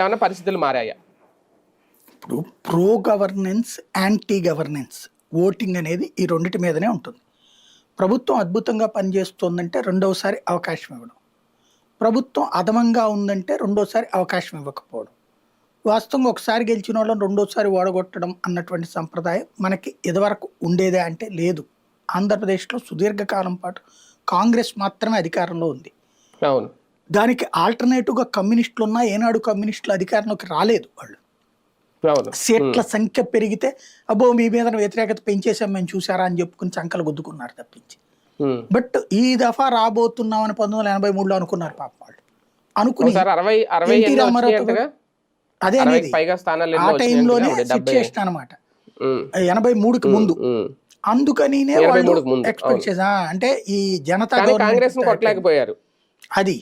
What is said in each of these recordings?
ఏమన్నా పరిస్థితులు మారాయా? ఇప్పుడు pro governance, anti governance voting అనేది ఈ రెండిటి మీదనే ఉంటుంది. ప్రభుత్వం అద్భుతంగా పనిచేస్తోందంటే రెండవసారి అవకాశం ఇవ్వడం, ప్రభుత్వం అధమంగా ఉందంటే రెండోసారి అవకాశం ఇవ్వకపోవడం. వాస్తవంగా ఒకసారి గెలిచిన వాళ్ళని రెండోసారి ఓడగొట్టడం అన్నటువంటి సంప్రదాయం మనకి ఇదివరకు ఉండేదే అంటే లేదు. ఆంధ్రప్రదేశ్లో సుదీర్ఘకాలం పాటు కాంగ్రెస్ మాత్రమే అధికారంలో ఉంది. అవును. దానికి ఆల్టర్నేటివ్గా కమ్యూనిస్టులు ఉన్నా ఏనాడు కమ్యూనిస్టులు అధికారంలోకి రాలేదు. వాళ్ళు సీట్ల సంఖ్య పెరిగితే అబ్బో మీ మీద వ్యతిరేకత పెంచేసాం మేము చూసారా అని చెప్పుకుని చంకలు గుద్దుకున్నారు తప్పించి. బట్ ఈ దఫా రాబోతున్నామని 1983లో అనుకున్నారు పాపం వాళ్ళు. అనుకుని ఎన్టీ రామారావు అదే అనేది ఆ టైంలోనే సిచ్యుయేషన్ అనమాట 83కి ముందు. అందుకని వాళ్ళు ఎక్స్పెక్ట్ చేసా అంటే ఈ జనతా గవర్నమెంట్ అది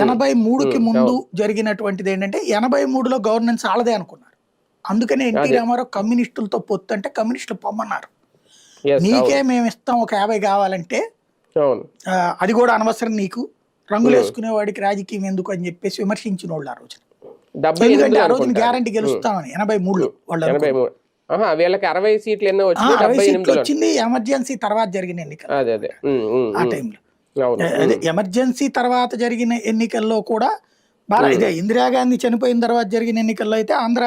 83కి ముందు జరిగినటువంటిది ఏంటంటే 83లో గవర్నెన్స్ ఆలదే అనుకున్నారు. అందుకనే ఎన్టీ రామారావు కమ్యూనిస్టులతో పొత్తు అంటే కమ్యూనిస్టులు పొమ్మన్నారు. నీకే మేము ఇస్తాం ఒక 50 కావాలంటే అది కూడా అనవసరం, నీకు రంగులు వేసుకునే వాడికి రాజకీయం ఎందుకు అని చెప్పేసి విమర్శించిన వాళ్ళు ఆ రోజున. ఎందుకంటే ఆ రోజున గ్యారంటీ గెలుస్తామని 83లో వాళ్ళు 60 సీట్లు వచ్చింది. ఎమర్జెన్సీ తర్వాత జరిగిన ఎన్నికలు ఆ టైంలో. అదే ఎమర్జెన్సీ తర్వాత జరిగిన ఎన్నికల్లో కూడా బాగా ఇదే ఇందిరాగాంధీ చనిపోయిన తర్వాత జరిగిన ఎన్నికల్లో అయితే ఆంధ్ర